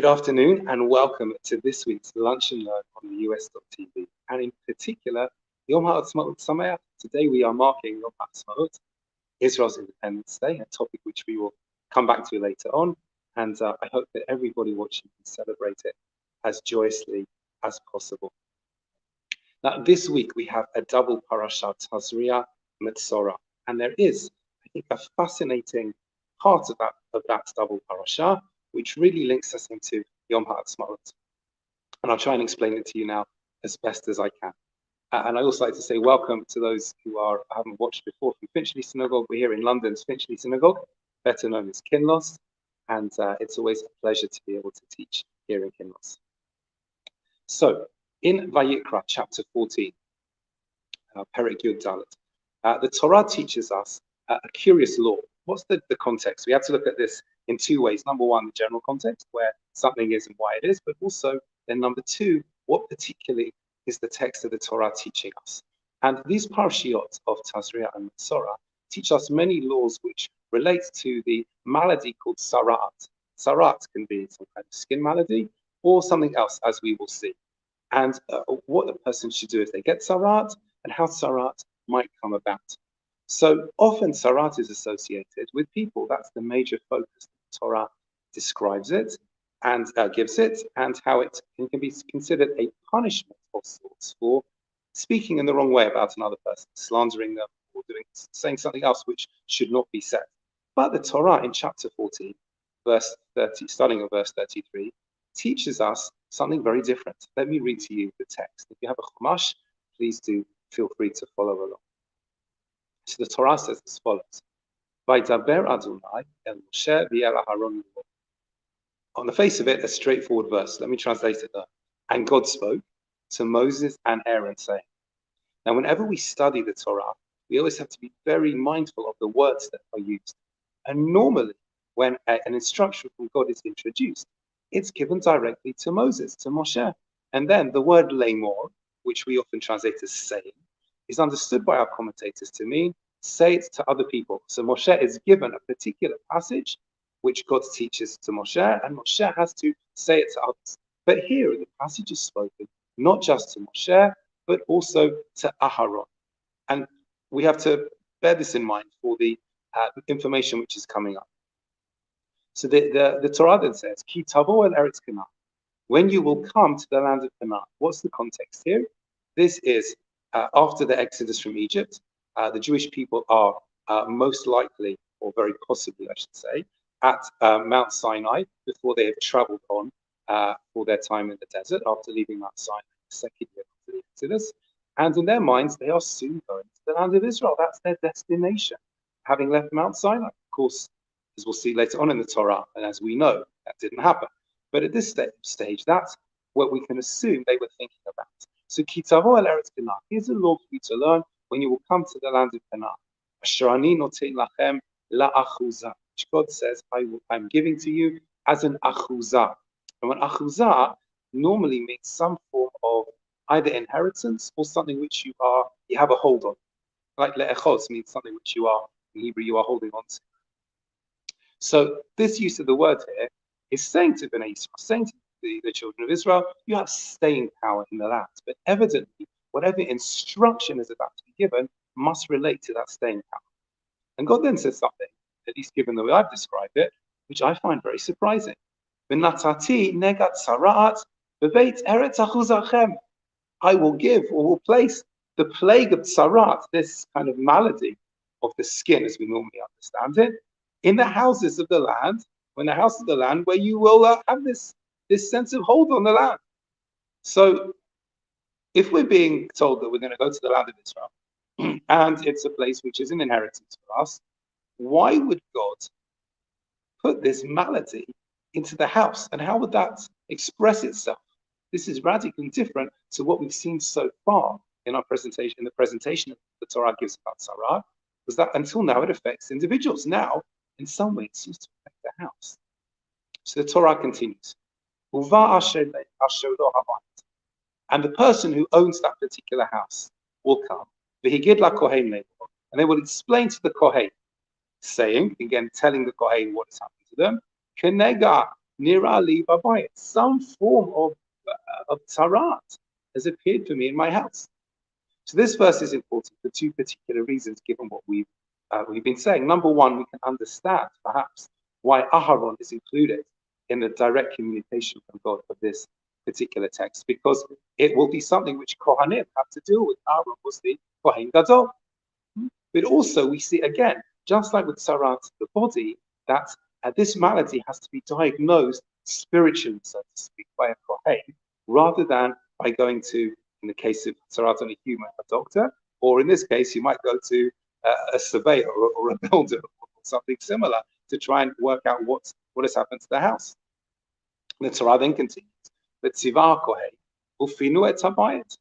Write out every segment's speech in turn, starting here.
Good afternoon and welcome to this week's Lunch and Learn on the US.tv, and in particular, Yom HaAtzmaut Sameach. Today we are marking Yom HaAtzmaut, Israel's Independence Day, a topic which we will come back to later on, and I hope that everybody watching can celebrate it as joyously as possible. Now, this week we have a double Parasha, Tazria-Metzora, and there is, I think, a fascinating part of that double Parasha, which really links us into Yom HaAtzmaut. And I'll try and explain it to you now as best as I can. And I also like to say welcome to those who haven't watched before from Finchley Synagogue. We're here in London's Finchley Synagogue, better known as Kinloss, and it's always a pleasure to be able to teach here in Kinloss. So, in Vayikra, chapter 14, Perek Yud Dalet, the Torah teaches us a curious law. What's the context? We have to look at this in two ways. Number one, the general context, where something is and why it is, but also then number two, what particularly is the text of the Torah teaching us? And these parashiot of Tazria and Metzora teach us many laws which relate to the malady called sarat. Sarat can be some kind of skin malady or something else, as we will see. And what the person should do if they get sarat and how sarat might come about. So often sarat is associated with people. That's the major focus. The Torah describes it and gives it, and how it can be considered a punishment of sorts for speaking in the wrong way about another person, slandering them, or saying something else which should not be said. But the Torah in chapter 14, verse 30, starting at verse 33, teaches us something very different. Let me read to you the text. If you have a chumash, please do feel free to follow along. So the Torah says as follows: Vaydaber Adonai el Moshe v'el Aharon. On the face of it, a straightforward verse. Let me translate it though. And God spoke to Moses and Aaron, saying. Now, whenever we study the Torah, we always have to be very mindful of the words that are used. And normally, when an instruction from God is introduced, it's given directly to Moses, to Moshe. And then the word lemor, which we often translate as saying, is understood by our commentators to mean say it to other people. So Moshe is given a particular passage which God teaches to Moshe, and Moshe has to say it to others. But here the passage is spoken not just to Moshe, but also to Aharon. And we have to bear this in mind for the information which is coming up. So the Torah then says, Ki tavo el Eretz Canaan, when you will come to the land of Canaan. What's the context here? This is after the Exodus from Egypt. The Jewish people are most likely, or very possibly, I should say, at Mount Sinai before they have traveled on for their time in the desert after leaving Mount Sinai the second year after the Exodus. And in their minds, they are soon going to the land of Israel. That's their destination, having left Mount Sinai. Of course, as we'll see later on in the Torah, and as we know, that didn't happen. But at this stage, that's what we can assume they were thinking about. So, Ki tavo el Eretz Canaan. Here's a law for you to learn when you will come to the land of Canaan. Asher ani noten lachem la'achuzah, which God says, I'm giving to you as an achuzah. And an achuzah normally means some form of either inheritance or something which you have a hold on. Like le'echos means something which you are, in Hebrew, you are holding on to. So this use of the word here is saying to Bnei Israel, saying to the children of Israel, you have staying power in the land. But evidently, whatever instruction is about to be given must relate to that staying power. And God then says something, at least given the way I've described it, which I find very surprising. V'natati negat sarat b'beit eretz achuzachem. I will give or will place the plague of sarat, this kind of malady of the skin, as we normally understand it, in the houses of the land, when the house of the land, where you will have this sense of hold on the land. So if we're being told that we're going to go to the land of Israel, and it's a place which is an inheritance for us, why would God put this malady into the house? And how would that express itself? This is radically different to what we've seen so far in our presentation, in the presentation the Torah gives about Sarah, was that until now it affects individuals. Now, in some way, it seems to affect the house. So the Torah continues. And the person who owns that particular house will come, and they will explain to the Kohen, saying, again, telling the Kohen what is happening to them, Kenega Nira li babayit, some form of tzarat has appeared for me in my house. So this verse is important for two particular reasons, given what we've been saying. Number one, we can understand perhaps why Aharon is included in the direct communication from God of this particular text, because it will be something which Kohanim have to deal with. Aaron was the Kohen Gadol. But also we see again, just like with Tzarat, the body, that this malady has to be diagnosed spiritually, so to speak, by a Kohen, rather than by going to, in the case of Tzarat on a human, a doctor, or in this case, you might go to a surveyor or a builder or something similar to try and work out what has happened to the house. The Torah then continues, the Tzivar Kohen, Ufinu et Habayit.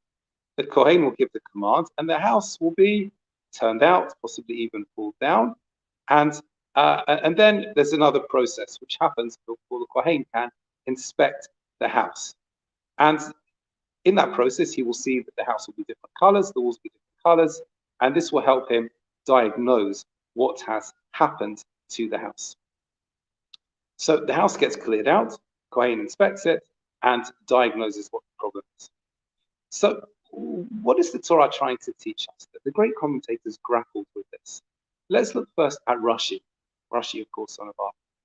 The Kohen will give the command, and the house will be turned out, possibly even pulled down, and then there's another process which happens before the Kohen can inspect the house. And in that process, he will see that the house will be different colors, the walls will be different colors, and this will help him diagnose what has happened to the house. So the house gets cleared out, Kohen inspects it, and diagnoses what the problem is. So what is the Torah trying to teach us? That the great commentators grappled with this. Let's look first at Rashi. Rashi, of course, one of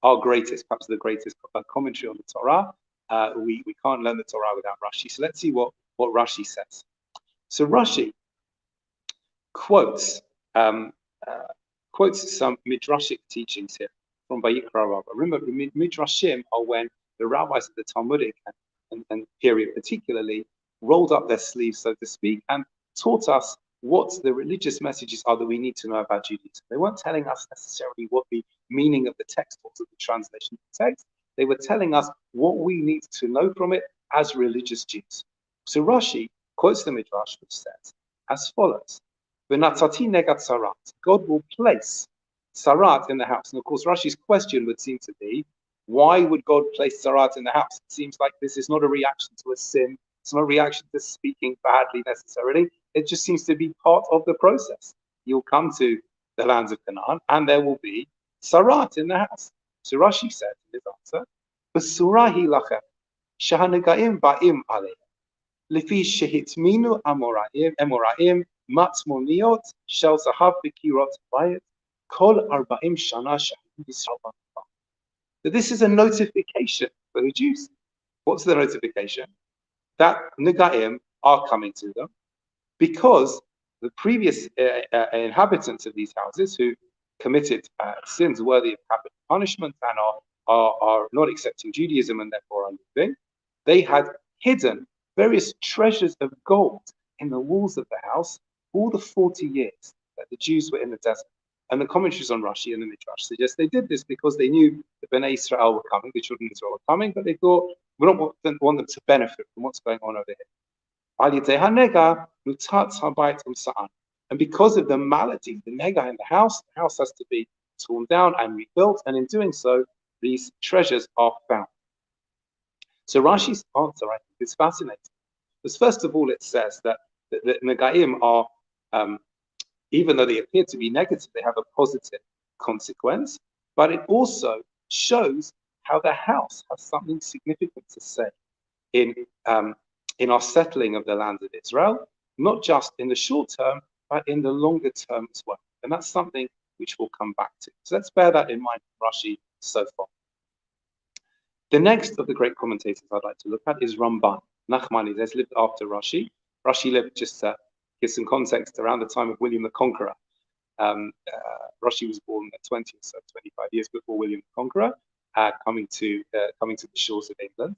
our greatest, perhaps the greatest commentary on the Torah. We can't learn the Torah without Rashi. So let's see what Rashi says. So Rashi quotes some midrashic teachings here from Vayikra Rabbah. Remember, midrashim are when the rabbis of the Talmudic and period particularly rolled up their sleeves, so to speak, and taught us what the religious messages are that we need to know about Judaism. They weren't telling us necessarily what the meaning of the text was, of the translation of the text. They were telling us what we need to know from it as religious Jews. So Rashi quotes the Midrash, which says as follows: "V'natzati negat sarat." God will place sarat in the house. And of course, Rashi's question would seem to be, why would God place sarat in the house? It seems like this is not a reaction to a sin. It's not a reaction to speaking badly necessarily. It just seems to be part of the process. You'll come to the lands of Canaan, and there will be sarat in the house. So Rashi said in his answer, "B'surahi lachem shahanagaim ba'im aleim lifi shehitminu amoraim matmoniot shel zahav b'kirot bayit kol arba'im shana shahim Yisrael." So this is a notification for the Jews. What's the notification? That Negaim are coming to them because the previous inhabitants of these houses who committed sins worthy of capital punishment and are not accepting Judaism and therefore are leaving, they had hidden various treasures of gold in the walls of the house all the 40 years that the Jews were in the desert. And the commentaries on Rashi and the Midrash suggest they did this because they knew the Bnei Israel were coming, the children of Israel were coming, but they thought, we don't want them to benefit from what's going on over here. And because of the malady, the nega in the house has to be torn down and rebuilt, and in doing so, these treasures are found. So Rashi's answer, I think, is fascinating. Because first of all, it says that the negaim are, even though they appear to be negative, they have a positive consequence, but it also shows how the house has something significant to say in our settling of the land of Israel, not just in the short term, but in the longer term as well. And that's something which we'll come back to. So let's bear that in mind from Rashi so far. The next of the great commentators I'd like to look at is Ramban Nakhmani. He's lived after Rashi. Rashi lived, just to give some context, around the time of William the Conqueror. Rashi was born at 20 or so, 25 years before William the Conqueror, coming to the shores of England.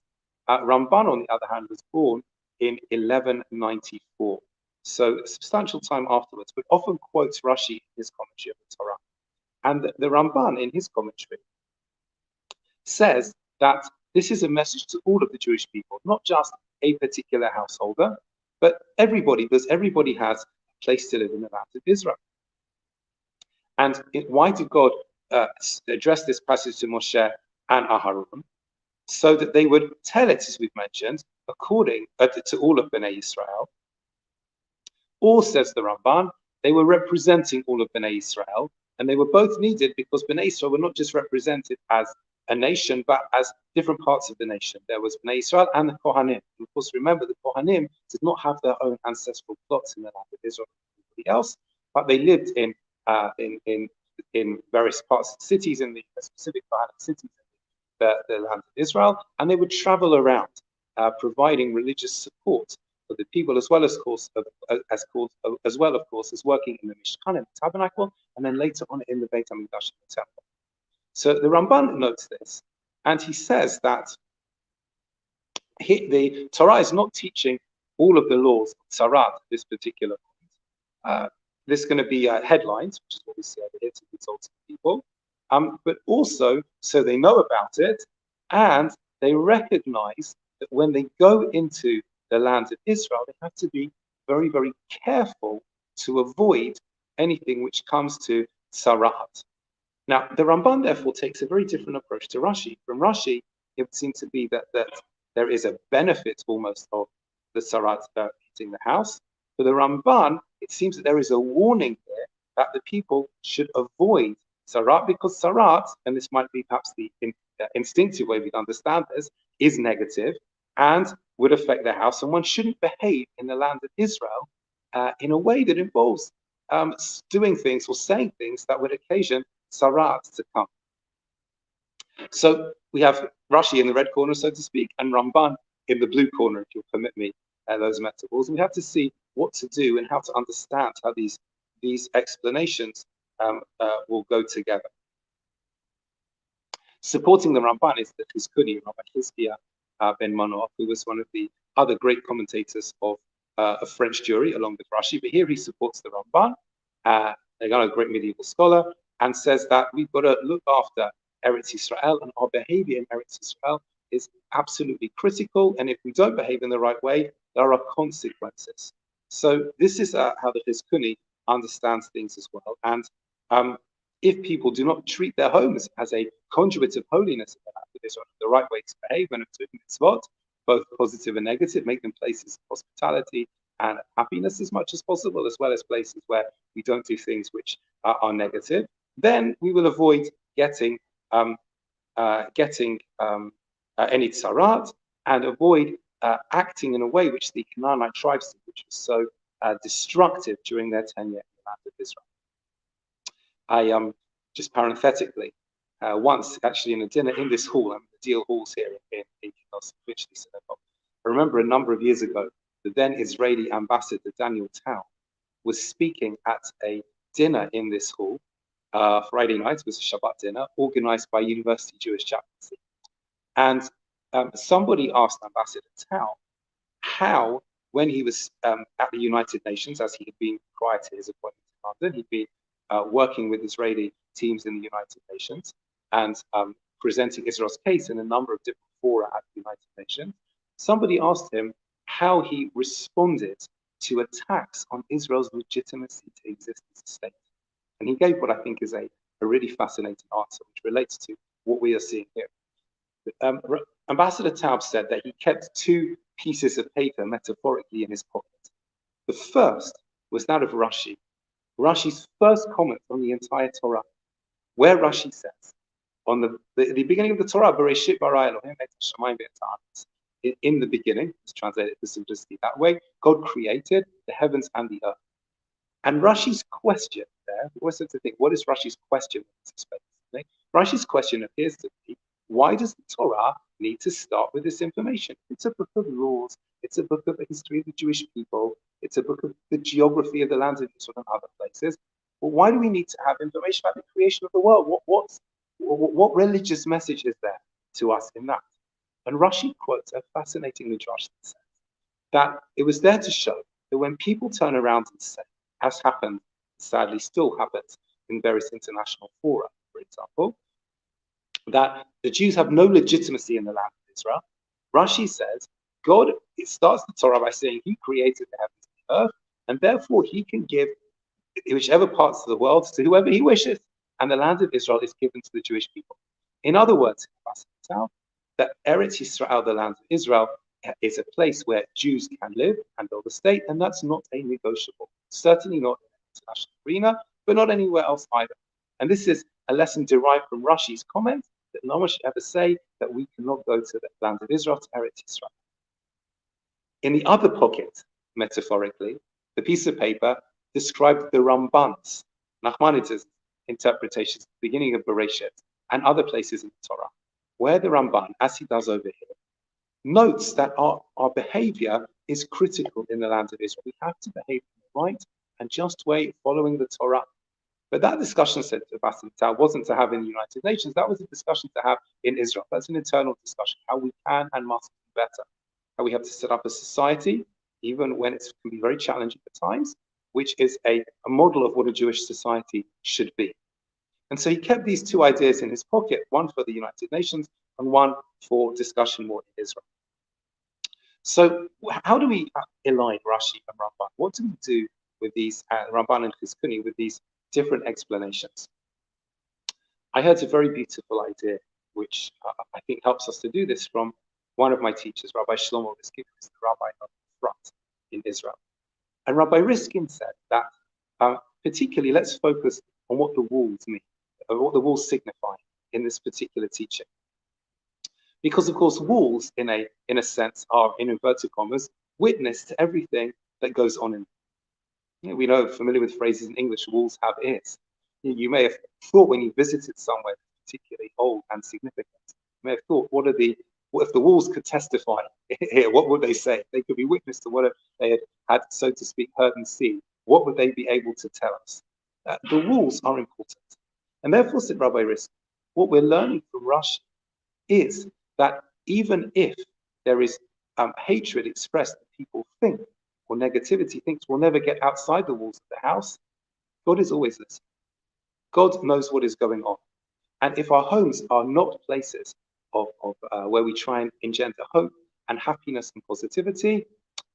Ramban, on the other hand, was born in 1194, so a substantial time afterwards, but often quotes Rashi in his commentary of the Torah. And the Ramban, in his commentary, says that this is a message to all of the Jewish people, not just a particular householder, but everybody, because everybody has a place to live in the land of Israel. And why did God address this passage to Moshe and Aharon? So that they would tell it, as we've mentioned, according to all of Bnei Israel. Or, says the Ramban, they were representing all of Bnei Israel, and they were both needed because Bnei Israel were not just represented as a nation, but as different parts of the nation. There was Bnei Israel and the Kohanim. And of course, remember, the Kohanim did not have their own ancestral plots in the land of Israel like everybody else, but they lived in various parts of the cities, in the specific Kohanic cities in the land of Israel, and they would travel around, providing religious support for the people, as well, of course, as working in the Mishkan, in the tabernacle, and then later on in the Beit HaMikdash, in the temple. So the Ramban notes this, and he says that the Torah is not teaching all of the laws of Tzarat at this particular point. This is going to be headlines, which is what we see over here, to be told to people, but also so they know about it, and they recognize that when they go into the land of Israel, they have to be very, very careful to avoid anything which comes to Tzarat. Now, the Ramban therefore takes a very different approach to Rashi. From Rashi, it would seem to be that there is a benefit almost of the Tzarat hitting the house. For the Ramban, it seems that there is a warning here that the people should avoid Tzarat, because Tzarat, and this might be perhaps the instinctive way we understand this, is negative and would affect their house, and one shouldn't behave in the land of Israel in a way that involves doing things or saying things that would occasion Tzarat to come. So we have Rashi in the red corner, so to speak, and Ramban in the blue corner, if you'll permit me those metaphors. And we have to see what to do and how to understand how these explanations will go together. Supporting the Ramban is the Chizkuni, Rabbi Hizkiah ben Manoach, who was one of the other great commentators of a French Jewry, along with Rashi. But here he supports the Ramban, a great medieval scholar, and says that we've got to look after Eretz Yisrael, and our behavior in Eretz Yisrael is absolutely critical. And if we don't behave in the right way, there are consequences. So this is how the Chizkuni understands things as well. And if people do not treat their homes as a conduit of holiness in the land of Israel, the right way to behave when it's mitzvot, both positive and negative, make them places of hospitality and happiness as much as possible, as well as places where we don't do things which are negative, then we will avoid getting any tzarat, and avoid acting in a way which the Canaanite tribes did, which was so destructive during their tenure in the land of Israel. I just parenthetically, once actually in a dinner in this hall, the Deal Halls here in Synagogue, I remember a number of years ago, the then Israeli ambassador Daniel Tao was speaking at a dinner in this hall. Friday night, it was a Shabbat dinner organized by University Jewish Chaplaincy. And somebody asked Ambassador Tao how, when he was at the United Nations, as he had been prior to his appointment in London, he'd been working with Israeli teams in the United Nations and presenting Israel's case in a number of different fora at the United Nations. Somebody asked him how he responded to attacks on Israel's legitimacy to exist as a state. And he gave what I think is a really fascinating answer, which relates to what we are seeing here. Ambassador Taub said that he kept two pieces of paper metaphorically in his pocket. The first was that of Rashi, Rashi's first comment on the entire Torah, where Rashi says, on the beginning of the Torah, Bereshit bara Elohim et hashamayim ve'et haaretz. In the beginning, it's translated for simplicity that way, God created the heavens and the earth. And Rashi's question there, we always have to think, what is Rashi's question? Rashi's question appears to be, why does the Torah need to start with this information? It's a book of laws, it's a book of the history of the Jewish people, it's a book of the geography of the lands of Israel and other places. Well, why do we need to have information about the creation of the world? What religious message is there to us in that? And Rashi quotes a fascinating midrash that says that it was there to show that when people turn around and say, as happened, sadly still happens in various international fora, for example, that the Jews have no legitimacy in the land of Israel. Rashi says, it starts the Torah by saying he created the heavens and the earth, and therefore he can give whichever parts of the world to whoever he wishes, and the land of Israel is given to the Jewish people. In other words, that Eretz Yisrael, the land of Israel, is a place where Jews can live and build a state, and that's not a negotiable. Certainly not in the international arena, but not anywhere else either. And this is a lesson derived from Rashi's comment, that no one should ever say that we cannot go to the land of Israel, to Eretz Israel. In the other pocket, metaphorically, the piece of paper described the Ramban's, Nachmanides' interpretations at the beginning of Bereshit and other places in the Torah, where the Ramban, as he does over here, notes that our behavior is critical in the land of Israel. We have to behave in the right and just way, following the Torah. But that discussion, said Bassett, wasn't to have in the United Nations. That was a discussion to have in Israel. That's an internal discussion, how we can and must do better. How we have to set up a society, even when it can be very challenging at times, which is a model of what a Jewish society should be. And so he kept these two ideas in his pocket, one for the United Nations and one for discussion more in Israel. So how do we align Rashi and Ramban? What do we do with these, Ramban and Chizkuni, with these different explanations? I heard a very beautiful idea, which I think helps us to do this, from one of my teachers, Rabbi Shlomo Riskin, who's the rabbi of Efrat in Israel. And Rabbi Riskin said that particularly let's focus on what the walls mean, or what the walls signify in this particular teaching. Because of course walls, in a sense, are, in inverted commas, witness to everything that goes on in them. You know, we know, familiar with phrases in English, walls have ears. You may have thought when you visited somewhere particularly old and significant, you may have thought, what if the walls could testify here? What would they say? They could be witness to what they had, so to speak, heard and seen. What would they be able to tell us? The walls are important. And therefore, said Rabbi Risk, what we're learning from Rashi is that even if there is hatred expressed that people think, or negativity thinks will never get outside the walls of the house, God is always listening. God knows what is going on. And if our homes are not places of where we try and engender hope and happiness and positivity,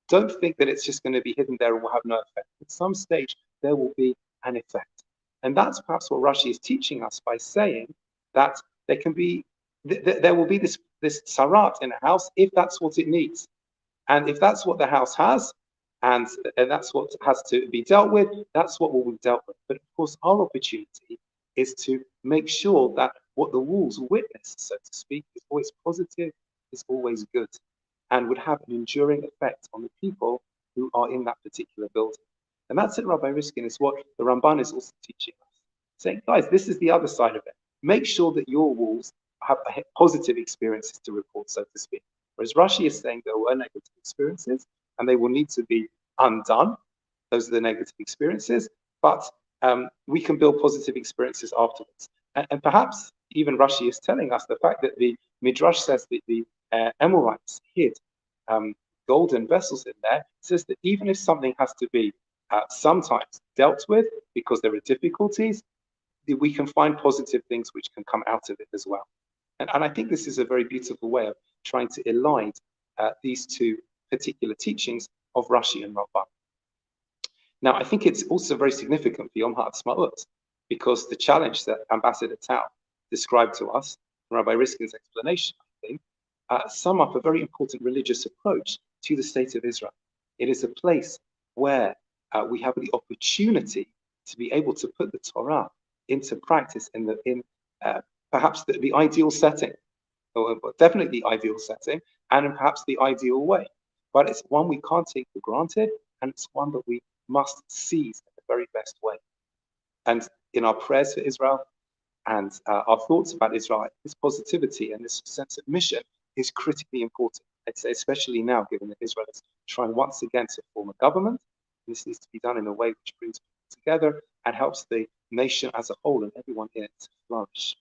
don't think that it's just going to be hidden there and will have no effect. At some stage, there will be an effect. And that's perhaps what Rashi is teaching us by saying that there can be, there will be this sarat in a house if that's what it needs. And if that's what the house has, and that's what has to be dealt with, that's what will be dealt with. But of course, our opportunity is to make sure that what the walls witness, so to speak, is always positive, is always good, and would have an enduring effect on the people who are in that particular building. And that's it, Rabbi Riskin, is what the Ramban is also teaching us. Saying, guys, this is the other side of it. Make sure that your walls have positive experiences to report, so to speak. Whereas Rashi is saying there were negative experiences, and they will need to be undone. Those are the negative experiences, but we can build positive experiences afterwards. And perhaps even Rashi is telling us the fact that the Midrash says that the Amorites hid golden vessels in there, says that even if something has to be sometimes dealt with because there are difficulties, we can find positive things which can come out of it as well. And I think this is a very beautiful way of trying to align these two particular teachings of Rashi and Ramban. Now, I think it's also very significant for Yom HaAtzmaut, because the challenge that Ambassador Tao described to us, Rabbi Riskin's explanation, I think, sum up a very important religious approach to the state of Israel. It is a place where we have the opportunity to be able to put the Torah into practice in perhaps the ideal setting, or definitely the ideal setting, and in perhaps the ideal way. But it's one we can't take for granted, and it's one that we must seize in the very best way. And in our prayers for Israel and our thoughts about Israel, this positivity and this sense of mission is critically important. I'd say especially now, given that Israel is trying once again to form a government. This needs to be done in a way which brings people together and helps the nation as a whole and everyone in it to flourish.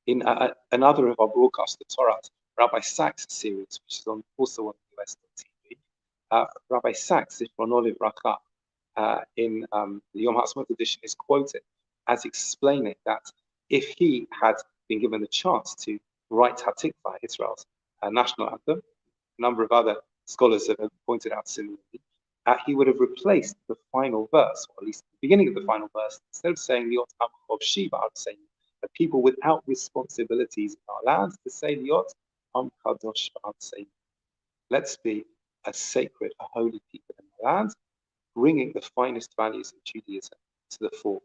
In another of our broadcasts, the Torah, Rabbi Sachs series, which is also on US TV, Rabbi Sachs, Zichrono Livracha, in the Yom HaAtzmaut edition, is quoted as explaining that if he had been given the chance to write Hatikvah, Israel's national anthem, a number of other scholars have pointed out similarly, he would have replaced the final verse, or at least the beginning of the final verse, instead of saying Liot Am Chov Shiva, saying the people without responsibilities in our lands, to say Liot Am Kadosh Ba'atzei. Let's be a sacred, a holy people in the land, bringing the finest values of Judaism to the fore.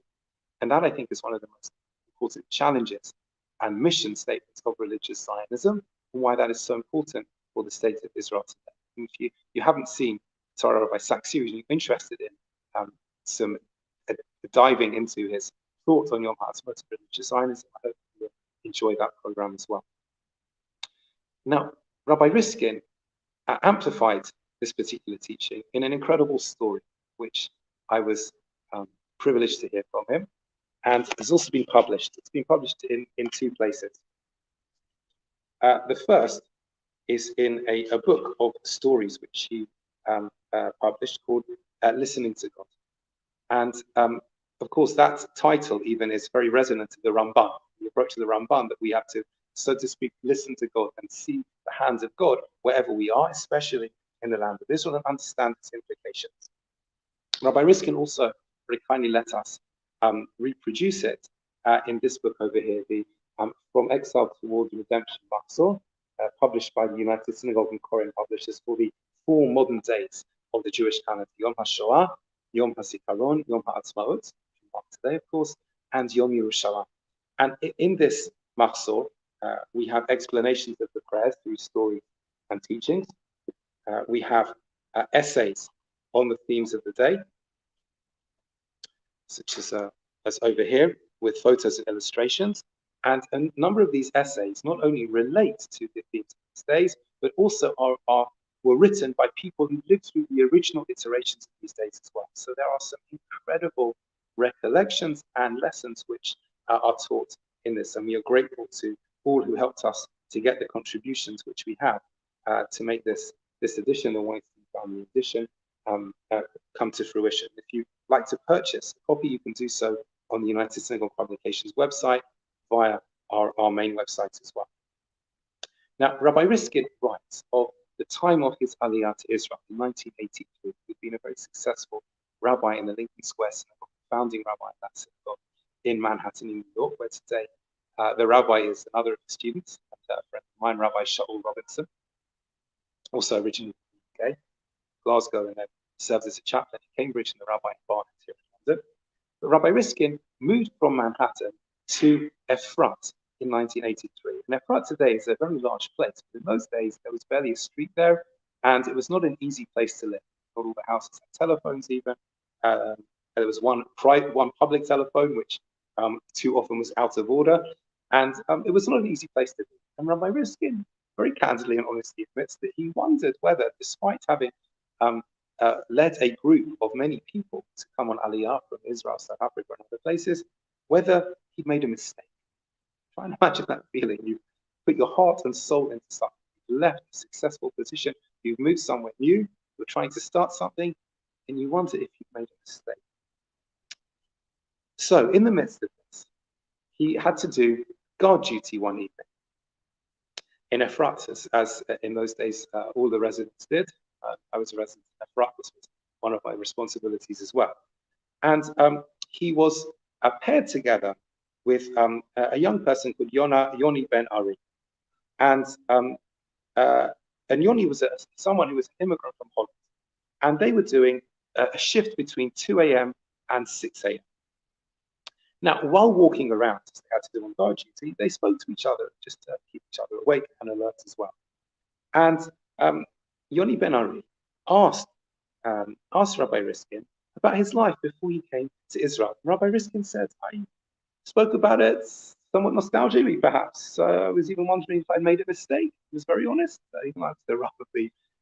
And that, I think, is one of the most important challenges and mission statements of religious Zionism, and why that is so important for the state of Israel today. And if you haven't seen Torah by Sachs series, and you're interested in some diving into his thoughts on Yom HaAtzmaut and religious Zionism, I hope you'll enjoy that program as well. Now, Rabbi Riskin amplified this particular teaching in an incredible story, which I was privileged to hear from him, and has also been published. It's been published in two places. The first is in a book of stories which he published called Listening to God. And of course, that title even is very resonant to the Ramban, the approach of the Ramban, that we have to, so to speak, listen to God and see the hands of God wherever we are, especially in the land of Israel, and understand its implications. Rabbi Riskin also very kindly let us reproduce it in this book over here, the From Exile Towards Redemption Machzor, published by the United Synagogue and Korean Publishers for the 4 modern days of the Jewish calendar: Yom HaShoah, Yom HaZikaron, Yom HaAtzmaut, today, of course, and Yom Yerushalayim. And in this Machzor, we have explanations of the prayers through stories and teachings. We have essays on the themes of the day, such as over here, with photos and illustrations. And a number of these essays not only relate to the themes of these days, but also were written by people who lived through the original iterations of these days as well. So there are some incredible recollections and lessons which are taught in this. And we are grateful to all who helped us to get the contributions which we have to make this edition, the Weinstein Family Edition, come to fruition. If you'd like to purchase a copy, you can do so on the United Synagogue Publications website via our main website as well. Now, Rabbi Riskin writes of the time of his Aliyah to Israel in 1983. He'd been a very successful rabbi in the Lincoln Square Synagogue, founding rabbi of that synagogue in Manhattan, in New York, where today the rabbi is another of the students, a friend of mine, Rabbi Shaul Robinson, also originally from the UK, Glasgow, and then served as a chaplain in Cambridge and the rabbi in Barnet here in London. But Rabbi Riskin moved from Manhattan to Efrat in 1983. And Efrat today is a very large place. But in those days, there was barely a street there, and it was not an easy place to live. Not all the houses had telephones even. There was one public telephone, which too often was out of order. And it was not an easy place to live. And Rabbi Riskin very candidly and honestly admits that he wondered whether, despite having led a group of many people to come on Aliyah from Israel, South Africa, and other places, whether he'd made a mistake. Try and imagine that feeling. You put your heart and soul into something. You've left a successful position. You've moved somewhere new. You're trying to start something, and you wonder if you've made a mistake. So, in the midst of this, he had to do guard duty one evening in Efrat, as in those days all the residents did. I was a resident in Efrat. This was one of my responsibilities as well. And he was paired together with a young person called Yoni Ben Ari. And Yoni was someone who was an immigrant from Holland. And they were doing a shift between 2 a.m. and 6 a.m. Now, while walking around, as they had to do on guard duty, they spoke to each other just to keep each other awake and alert as well. And Yoni Ben Ari asked Rabbi Riskin about his life before he came to Israel. Rabbi Riskin said, I spoke about it somewhat nostalgically, perhaps. I was even wondering if I'd made a mistake. He was very honest. Even like the Rav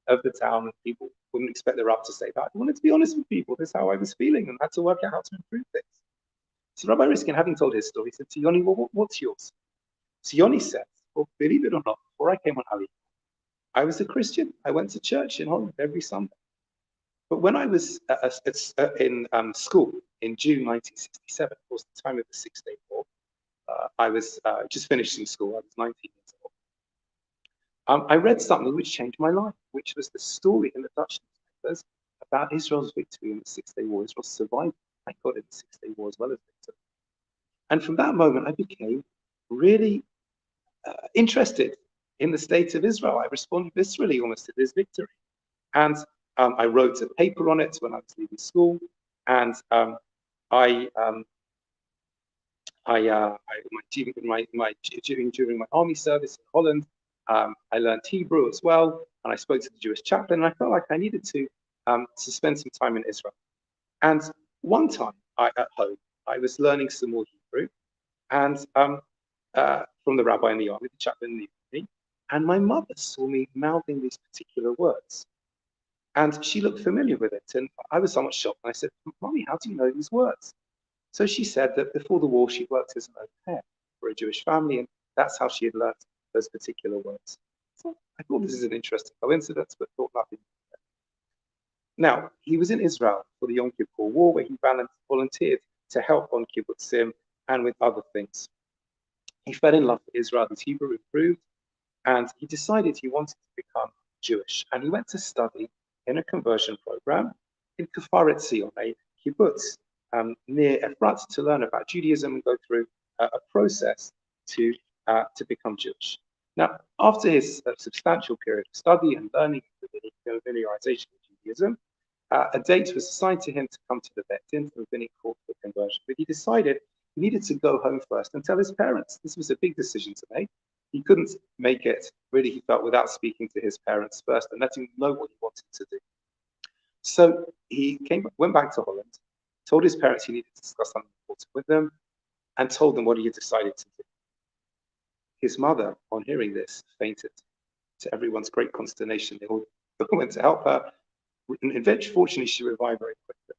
of the town, and people wouldn't expect the Rav to say that. I wanted to be honest with people. This is how I was feeling, and had to work out how to improve things. So Rabbi Riskin, having told his story, said to Yoni, well, what's yours? So Yoni said, well, believe it or not, before I came on Aliyah, I was a Christian. I went to church in Holland every Sunday. But when I was in school in June 1967, of course, the time of the Six-Day War, I was just finishing school. I was 19 years old. I read something which changed my life, which was the story in the Dutch newspapers about Israel's victory in the Six-Day War. Israel survived, thank God, in the Six-Day War as well as victory. And from that moment, I became really interested in the state of Israel. I responded viscerally almost to this victory. And I wrote a paper on it when I was leaving school. And I During my army service in Holland, I learned Hebrew as well, and I spoke to the Jewish chaplain, and I felt like I needed to spend some time in Israel. And one time at home, I was learning some more Hebrew, and from the rabbi in the army, the chaplain in the army, and my mother saw me mouthing these particular words. And she looked familiar with it, and I was somewhat shocked. And I said, "Mommy, how do you know these words?" So she said that before the war, she worked as an au pair for a Jewish family, and that's how she had learned those particular words. So I thought this is an interesting coincidence, but thought nothing. Now, he was in Israel for the Yom Kippur War, where he volunteered to help on kibbutzim and with other things. He fell in love with Israel, his Hebrew improved, and he decided he wanted to become Jewish. And he went to study in a conversion program in Kfar Etzion, a kibbutz near Efrat, to learn about Judaism and go through a process to become Jewish. Now, after his substantial period of study and learning and familiarization with Judaism, a date was assigned to him to come to the Bet Din, the rabbinic court for conversion. But he decided he needed to go home first and tell his parents. This was a big decision to make. He couldn't make it, really, he felt, without speaking to his parents first and letting them know what he wanted to do. So he went back to Holland, told his parents he needed to discuss something important with them, and told them what he had decided to do. His mother, on hearing this, fainted. To everyone's great consternation, they all went to help her. And fortunately, she revived very quickly.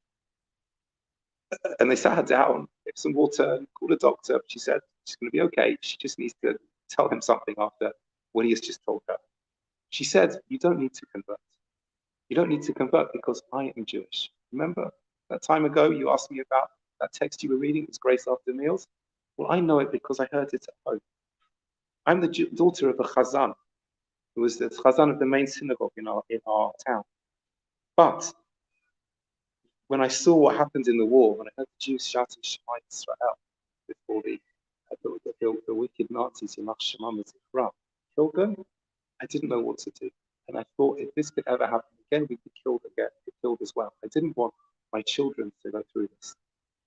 And they sat her down, gave some water, called a doctor. She said she's going to be okay. She just needs to tell him something after what he has just told her. She said, "You don't need to convert. You don't need to convert because I am Jewish. Remember that time ago you asked me about that text you were reading, it was Grace After Meals? Well, I know it because I heard it at home. I'm the daughter of a chazan, who was the chazan of the main synagogue in our town. But when I saw what happened in the war, when I heard the Jews shouting Shema Yisrael before the wicked Nazis in killed them, I didn't know what to do. And I thought if this could ever happen again, we'd be killed as well. I didn't want my children to go through this.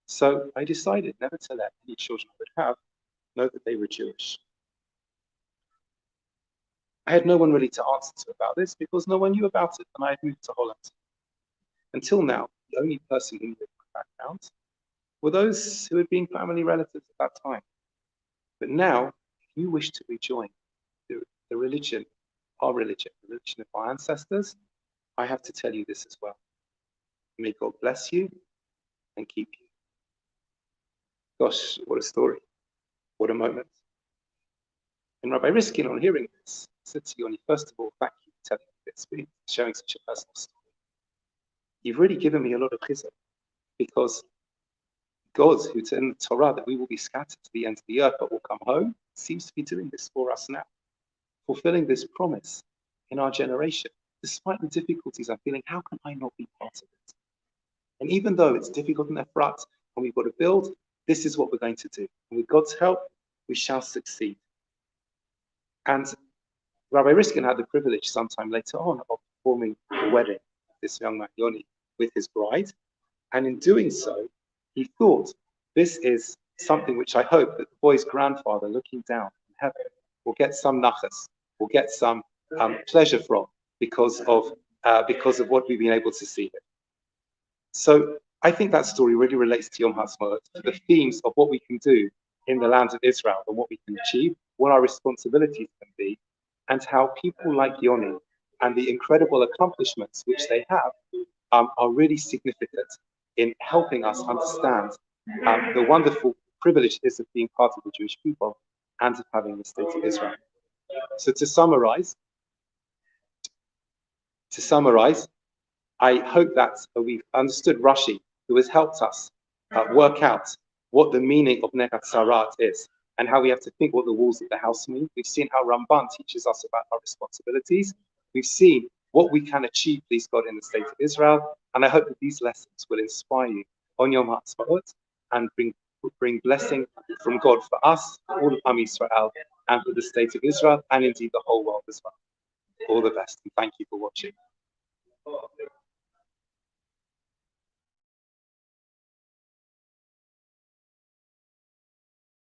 So I decided never to let any children I would have know that they were Jewish. I had no one really to answer to about this because no one knew about it, and I had moved to Holland. Until now, the only person who knew my background were those who had been family relatives at that time. But now, if you wish to rejoin the religion, the religion of our ancestors, I have to tell you this as well. May God bless you and keep you. Gosh, what a story. What a moment. And Rabbi Riskin, on hearing this, said to Yoni, first of all, thank you for telling me this, for sharing such a personal story. You've really given me a lot of chizuk, because God, who's in the Torah, that we will be scattered to the end of the earth but will come home, seems to be doing this for us now, fulfilling this promise in our generation. Despite the difficulties I'm feeling, how can I not be part of it? And even though it's difficult in Efrat and we've got to build, this is what we're going to do. And with God's help, we shall succeed. And Rabbi Riskin had the privilege sometime later on of performing the wedding of this young man, Yoni, with his bride. And in doing so, he thought, this is something which I hope that the boy's grandfather, looking down from heaven, will get some nachas, will get some pleasure from, because of what we've been able to see here. So I think that story really relates to Yom HaAtzmaut, to the themes of what we can do in the land of Israel and what we can achieve, what our responsibilities can be, and how people like Yoni and the incredible accomplishments which they have are really significant in helping us understand the wonderful privilege it is of being part of the Jewish people and of having the state of Israel. So to summarize, I hope that we've understood Rashi, who has helped us work out what the meaning of Negat Sarat is and how we have to think what the walls of the house mean. We've seen how Ramban teaches us about our responsibilities. We've seen what we can achieve, please God, in the state of Israel. And I hope that these lessons will inspire you on Yom HaAtzmaut and bring blessing from God for us, for all of Am Yisrael, and for the state of Israel, and indeed the whole world as well. All the best, and thank you for watching.